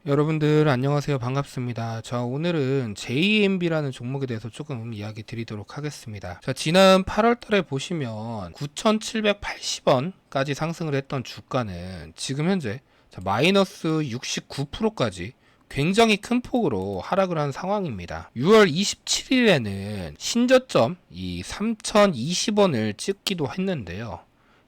여러분들 안녕하세요. 반갑습니다. 자, 오늘은 JMB라는 종목에 대해서 조금 이야기 드리도록 하겠습니다. 자, 지난 8월 달에 보시면 9,780원까지 상승을 했던 주가는 지금 현재 마이너스 69%까지 굉장히 큰 폭으로 하락을 한 상황입니다. 6월 27일에는 신저점 이 3,020원을 찍기도 했는데요.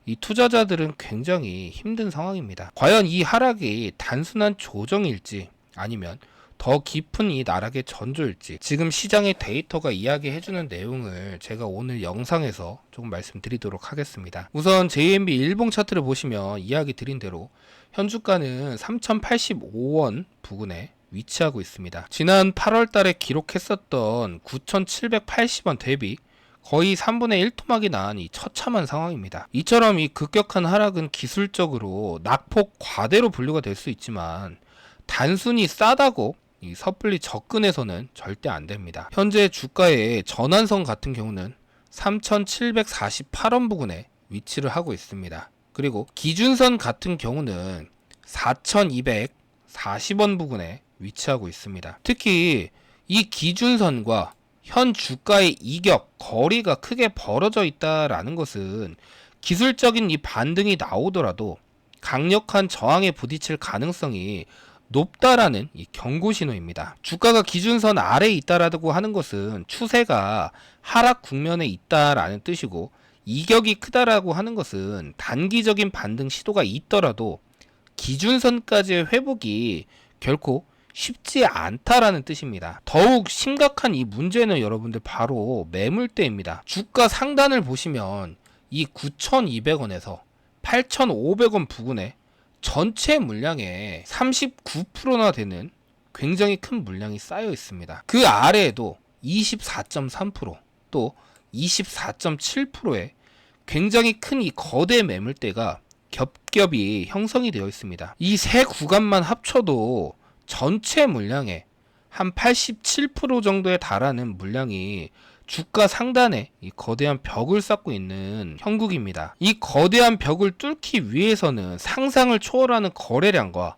이 투자자들은 굉장히 힘든 상황입니다. 과연 이 하락이 단순한 조정일지 아니면 더 깊은 이 나락의 전조일지 지금 시장의 데이터가 이야기해주는 내용을 제가 오늘 영상에서 조금 말씀드리도록 하겠습니다. 우선 JMB 일봉 차트를 보시면 이야기 드린 대로 현주가는 3085원 부근에 위치하고 있습니다. 지난 8월 달에 기록했었던 9780원 대비 거의 3분의 1 토막이 난 이 처참한 상황입니다. 이처럼 이 급격한 하락은 기술적으로 낙폭 과대로 분류가 될 수 있지만 단순히 싸다고 이 섣불리 접근해서는 절대 안 됩니다. 현재 주가의 전환선 같은 경우는 3,748원 부근에 위치를 하고 있습니다. 그리고 기준선 같은 경우는 4,240원 부근에 위치하고 있습니다. 특히 이 기준선과 현 주가의 이격, 거리가 크게 벌어져 있다라는 것은 기술적인 이 반등이 나오더라도 강력한 저항에 부딪힐 가능성이 높다라는 이 경고 신호입니다. 주가가 기준선 아래에 있다라고 하는 것은 추세가 하락 국면에 있다라는 뜻이고, 이격이 크다라고 하는 것은 단기적인 반등 시도가 있더라도 기준선까지의 회복이 결코 쉽지 않다라는 뜻입니다. 더욱 심각한 이 문제는 여러분들 바로 매물대입니다. 주가 상단을 보시면 이 9,200원에서 8,500원 부근에 전체 물량의 39%나 되는 굉장히 큰 물량이 쌓여 있습니다. 그 아래에도 24.3%, 또 24.7%의 굉장히 큰 이 거대 매물대가 겹겹이 형성이 되어 있습니다. 이 세 구간만 합쳐도 전체 물량의 한 87% 정도에 달하는 물량이 주가 상단에 이 거대한 벽을 쌓고 있는 형국입니다. 이 거대한 벽을 뚫기 위해서는 상상을 초월하는 거래량과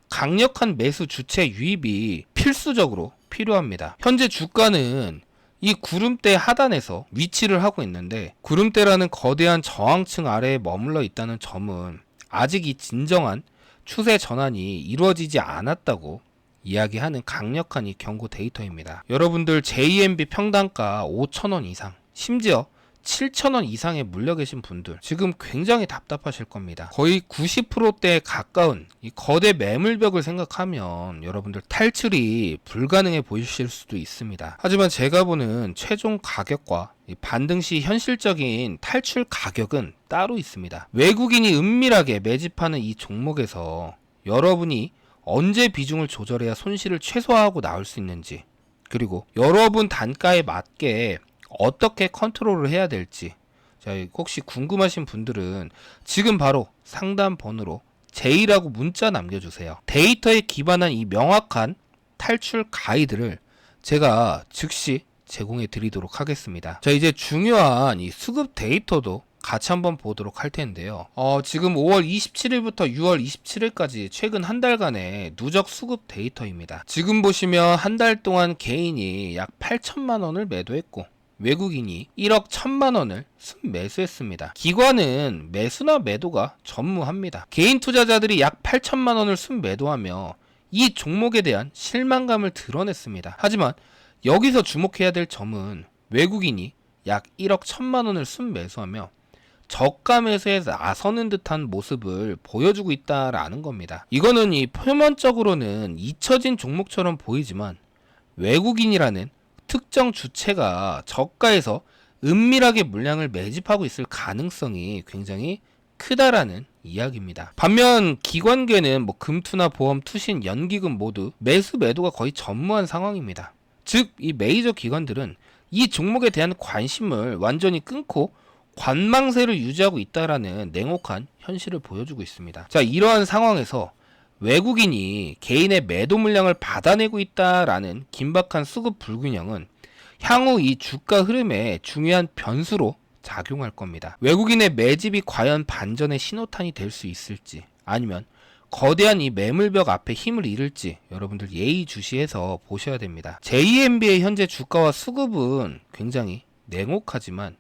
강력한 매수 주체 유입이 필수적으로 필요합니다. 현재 주가는 이 구름대 하단에서 위치를 하고 있는데, 구름대라는 거대한 저항층 아래에 머물러 있다는 점은 아직 이 진정한 추세 전환이 이루어지지 않았다고 이야기하는 강력한 이 경고 데이터입니다. 여러분들 JMB 평단가 5,000원 이상, 심지어 7,000원 이상에 물려 계신 분들 지금 굉장히 답답하실 겁니다. 거의 90%대에 가까운 이 거대 매물벽을 생각하면 여러분들 탈출이 불가능해 보이실 수도 있습니다. 하지만 제가 보는 최종 가격과 이 반등 시 현실적인 탈출 가격은 따로 있습니다. 외국인이 은밀하게 매집하는 이 종목에서 여러분이 언제 비중을 조절해야 손실을 최소화하고 나올 수 있는지, 그리고 여러분 단가에 맞게 어떻게 컨트롤을 해야 될지, 자, 혹시 궁금하신 분들은 지금 바로 상담 번호로 제이라고 문자 남겨주세요. 데이터에 기반한 이 명확한 탈출 가이드를 제가 즉시 제공해 드리도록 하겠습니다. 자, 이제 중요한 이 수급 데이터도 같이 한번 보도록 할 텐데요. 지금 5월 27일부터 6월 27일까지 최근 한 달간의 누적 수급 데이터입니다. 지금 보시면 한 달 동안 개인이 약 8천만 원을 매도했고 외국인이 1억 1천만 원을 순매수했습니다. 기관은 매수나 매도가 전무합니다. 개인 투자자들이 약 8천만 원을 순매도하며 이 종목에 대한 실망감을 드러냈습니다. 하지만 여기서 주목해야 될 점은 외국인이 약 1억 1천만 원을 순매수하며 저가 매수에 나서는 듯한 모습을 보여주고 있다라는 겁니다. 이거는 이 표면적으로는 잊혀진 종목처럼 보이지만 외국인이라는 특정 주체가 저가에서 은밀하게 물량을 매집하고 있을 가능성이 굉장히 크다라는 이야기입니다. 반면 기관계는 금투나 보험, 투신, 연기금 모두 매수 매도가 거의 전무한 상황입니다. 즉, 이 메이저 기관들은 이 종목에 대한 관심을 완전히 끊고 관망세를 유지하고 있다라는 냉혹한 현실을 보여주고 있습니다. 자, 이러한 상황에서 외국인이 개인의 매도 물량을 받아내고 있다라는 긴박한 수급 불균형은 향후 이 주가 흐름에 중요한 변수로 작용할 겁니다. 외국인의 매집이 과연 반전의 신호탄이 될 수 있을지, 아니면 거대한 이 매물벽 앞에 힘을 잃을지 여러분들 예의주시해서 보셔야 됩니다. JMB의 현재 주가와 수급은 굉장히 냉혹하지만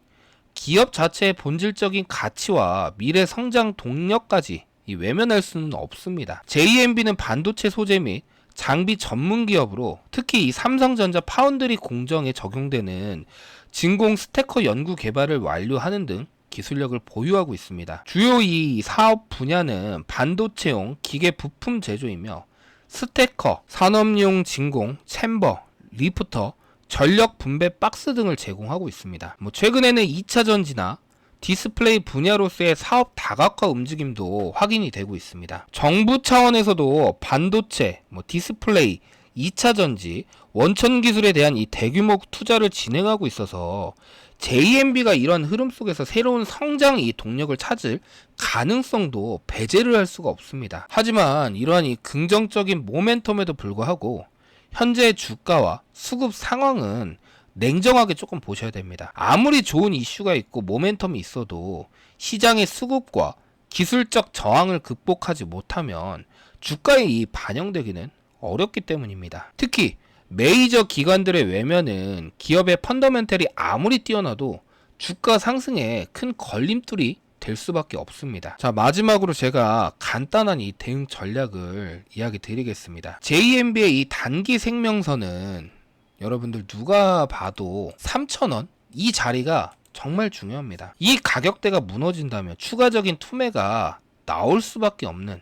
기업 자체의 본질적인 가치와 미래 성장 동력까지 외면할 수는 없습니다. JMB는 반도체 소재 및 장비 전문 기업으로 특히 이 삼성전자 파운드리 공정에 적용되는 진공 스테커 연구 개발을 완료하는 등 기술력을 보유하고 있습니다. 주요 이 사업 분야는 반도체용 기계 부품 제조이며 스테커, 산업용 진공, 챔버, 리프터, 전력 분배 박스 등을 제공하고 있습니다. 최근에는 2차 전지나 디스플레이 분야로서의 사업 다각화 움직임도 확인이 되고 있습니다. 정부 차원에서도 반도체, 디스플레이, 2차 전지, 원천 기술에 대한 이 대규모 투자를 진행하고 있어서 JMB가 이런 흐름 속에서 새로운 성장 이 동력을 찾을 가능성도 배제를 할 수가 없습니다. 하지만 이러한 이 긍정적인 모멘텀에도 불구하고 현재 주가와 수급 상황은 냉정하게 조금 보셔야 됩니다. 아무리 좋은 이슈가 있고 모멘텀이 있어도 시장의 수급과 기술적 저항을 극복하지 못하면 주가에 이 반영되기는 어렵기 때문입니다. 특히 메이저 기관들의 외면은 기업의 펀더멘털이 아무리 뛰어나도 주가 상승에 큰 걸림돌이 될 수밖에 없습니다. 자, 마지막으로 제가 간단한 이 대응 전략을 이야기 드리겠습니다. JMB의 이 단기 생명선은 여러분들 누가 봐도 3,000원 이 자리가 정말 중요합니다. 이 가격대가 무너진다면 추가적인 투매가 나올 수밖에 없는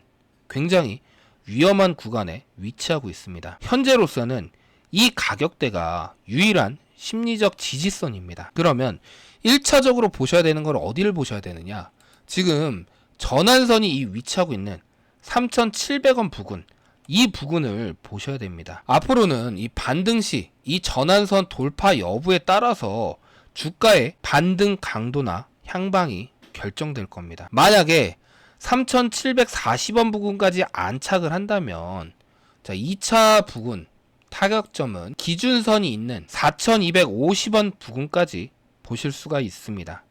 굉장히 위험한 구간에 위치하고 있습니다. 현재로서는 이 가격대가 유일한 심리적 지지선입니다. 그러면 1차적으로 보셔야 되는 걸 어디를 보셔야 되느냐? 지금 전환선이 이 위치하고 있는 3,700원 부근, 이 부근을 보셔야 됩니다. 앞으로는 이 반등 시 이 전환선 돌파 여부에 따라서 주가의 반등 강도나 향방이 결정될 겁니다. 만약에 3,740원 부근까지 안착을 한다면 자, 2차 부근 타격점은 기준선이 있는 4,250원 부근까지 보실 수가 있습니다.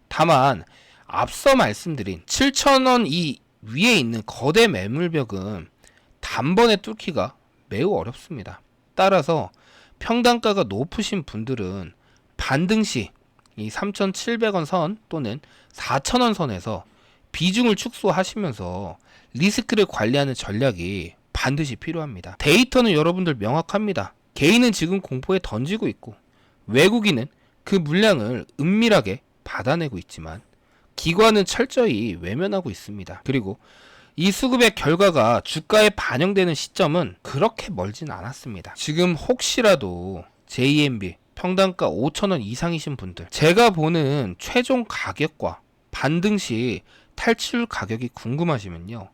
다만 앞서 말씀드린 7,000원 이 위에 있는 거대 매물벽은 단번에 뚫기가 매우 어렵습니다. 따라서 평단가가 높으신 분들은 반등 시 이 3,700원 선 또는 4,000원 선에서 비중을 축소하시면서 리스크를 관리하는 전략이 반드시 필요합니다. 데이터는 여러분들 명확합니다. 개인은 지금 공포에 던지고 있고 외국인은 그 물량을 은밀하게 받아내고 있지만 기관은 철저히 외면하고 있습니다. 그리고 이 수급의 결과가 주가에 반영되는 시점은 그렇게 멀진 않았습니다. 지금 혹시라도 JMB 평단가 5,000원 이상이신 분들, 제가 보는 최종 가격과 반등 시 탈출 가격이 궁금하시면요,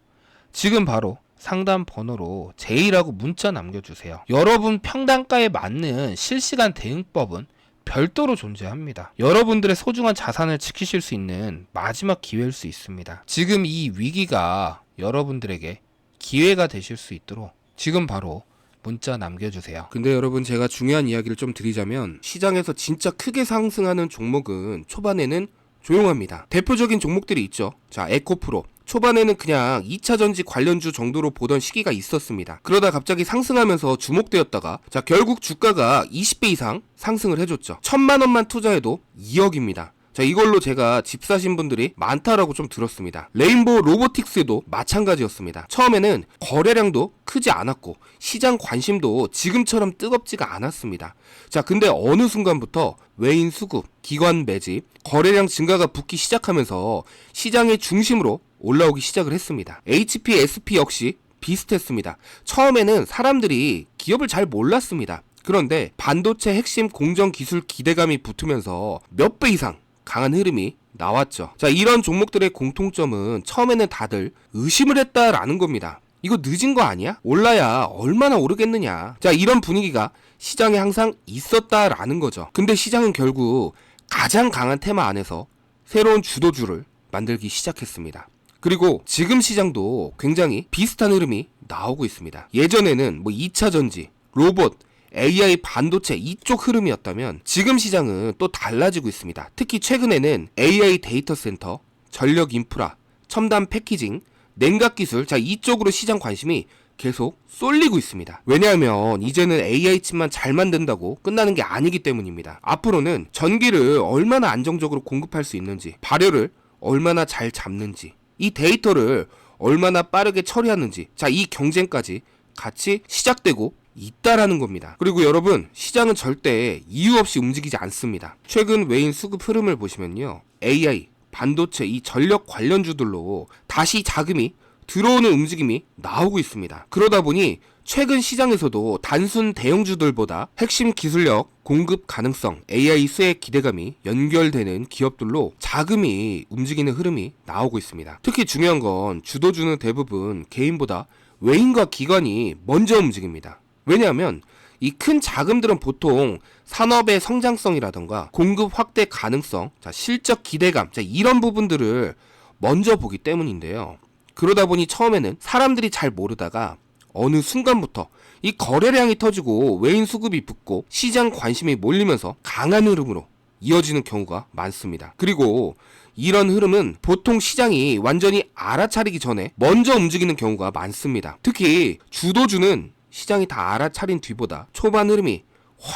지금 바로 상담 번호로 제이라고 문자 남겨주세요. 여러분 평단가에 맞는 실시간 대응법은 별도로 존재합니다. 여러분들의 소중한 자산을 지키실 수 있는 마지막 기회일 수 있습니다. 지금 이 위기가 여러분들에게 기회가 되실 수 있도록 지금 바로 문자 남겨주세요. 근데 여러분, 제가 중요한 이야기를 좀 드리자면 시장에서 진짜 크게 상승하는 종목은 초반에는 조용합니다. 대표적인 종목들이 있죠. 자, 에코프로. 초반에는 그냥 2차 전지 관련주 정도로 보던 시기가 있었습니다. 그러다 갑자기 상승하면서 주목되었다가 자, 결국 주가가 20배 이상 상승을 해줬죠. 1,000만 원만 투자해도 2억입니다. 자, 이걸로 제가 집 사신 분들이 많다라고 좀 들었습니다. 레인보우 로보틱스도 마찬가지였습니다. 처음에는 거래량도 크지 않았고 시장 관심도 지금처럼 뜨겁지가 않았습니다. 자, 근데 어느 순간부터 외인 수급, 기관 매집, 거래량 증가가 붙기 시작하면서 시장의 중심으로 올라오기 시작을 했습니다. HP, SP 역시 비슷했습니다. 처음에는 사람들이 기업을 잘 몰랐습니다. 그런데 반도체 핵심 공정 기술 기대감이 붙으면서 몇 배 이상 강한 흐름이 나왔죠. 자, 이런 종목들의 공통점은 처음에는 다들 의심을 했다라는 겁니다. 이거 늦은 거 아니야? 올라야 얼마나 오르겠느냐. 자, 이런 분위기가 시장에 항상 있었다라는 거죠. 근데 시장은 결국 가장 강한 테마 안에서 새로운 주도주를 만들기 시작했습니다. 그리고 지금 시장도 굉장히 비슷한 흐름이 나오고 있습니다. 예전에는 2차 전지, 로봇, AI 반도체 이쪽 흐름이었다면 지금 시장은 또 달라지고 있습니다. 특히 최근에는 AI 데이터 센터, 전력 인프라, 첨단 패키징, 냉각기술, 자 이쪽으로 시장 관심이 계속 쏠리고 있습니다. 왜냐하면 이제는 AI 칩만 잘 만든다고 끝나는 게 아니기 때문입니다. 앞으로는 전기를 얼마나 안정적으로 공급할 수 있는지, 발열을 얼마나 잘 잡는지, 이 데이터를 얼마나 빠르게 처리하는지, 자 이 경쟁까지 같이 시작되고 있다라는 겁니다. 그리고 여러분, 시장은 절대 이유 없이 움직이지 않습니다. 최근 외인 수급 흐름을 보시면요, AI, 반도체, 이 전력 관련주들로 다시 자금이 들어오는 움직임이 나오고 있습니다. 그러다 보니 최근 시장에서도 단순 대형주들보다 핵심 기술력, 공급 가능성, AI 수혜 기대감이 연결되는 기업들로 자금이 움직이는 흐름이 나오고 있습니다. 특히 중요한 건 주도주는 대부분 개인보다 외인과 기관이 먼저 움직입니다. 왜냐하면 이 큰 자금들은 보통 산업의 성장성이라던가 공급 확대 가능성, 자 실적 기대감, 자 이런 부분들을 먼저 보기 때문인데요. 그러다 보니 처음에는 사람들이 잘 모르다가 어느 순간부터 이 거래량이 터지고 외인 수급이 붙고 시장 관심이 몰리면서 강한 흐름으로 이어지는 경우가 많습니다. 그리고 이런 흐름은 보통 시장이 완전히 알아차리기 전에 먼저 움직이는 경우가 많습니다. 특히 주도주는 시장이 다 알아차린 뒤보다 초반 흐름이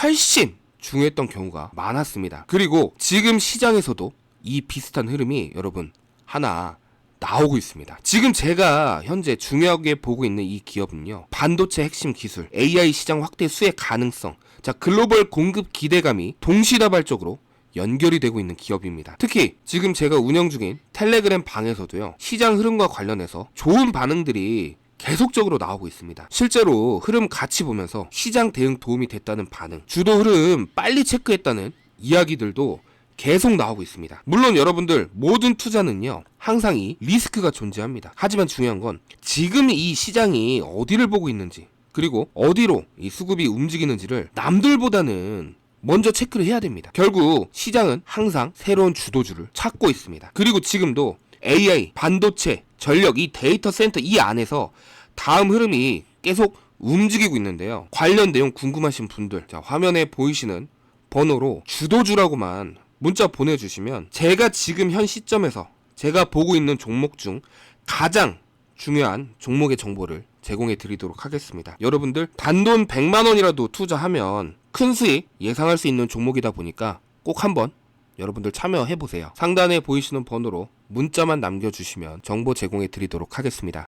훨씬 중요했던 경우가 많았습니다. 그리고 지금 시장에서도 이 비슷한 흐름이 여러분 하나 나오고 있습니다. 지금 제가 현재 중요하게 보고 있는 이 기업은요, 반도체 핵심 기술, AI 시장 확대 수혜 가능성, 자 글로벌 공급 기대감이 동시다발적으로 연결이 되고 있는 기업입니다. 특히 지금 제가 운영 중인 텔레그램 방에서도요, 시장 흐름과 관련해서 좋은 반응들이 계속적으로 나오고 있습니다. 실제로 흐름 같이 보면서 시장 대응 도움이 됐다는 반응, 주도 흐름 빨리 체크했다는 이야기들도 계속 나오고 있습니다. 물론 여러분들 모든 투자는요 항상 이 리스크가 존재합니다. 하지만 중요한 건 지금 이 시장이 어디를 보고 있는지, 그리고 어디로 이 수급이 움직이는지를 남들보다는 먼저 체크를 해야 됩니다. 결국 시장은 항상 새로운 주도주를 찾고 있습니다. 그리고 지금도 AI, 반도체, 전력, 이 데이터 센터 이 안에서 다음 흐름이 계속 움직이고 있는데요. 관련 내용 궁금하신 분들, 자 화면에 보이시는 번호로 주도주라고만 문자 보내주시면 제가 지금 현 시점에서 제가 보고 있는 종목 중 가장 중요한 종목의 정보를 제공해 드리도록 하겠습니다. 여러분들 단돈 100만원이라도 투자하면 큰 수익 예상할 수 있는 종목이다 보니까 꼭 한번 여러분들 참여해 보세요. 상단에 보이시는 번호로 문자만 남겨주시면 정보 제공해 드리도록 하겠습니다.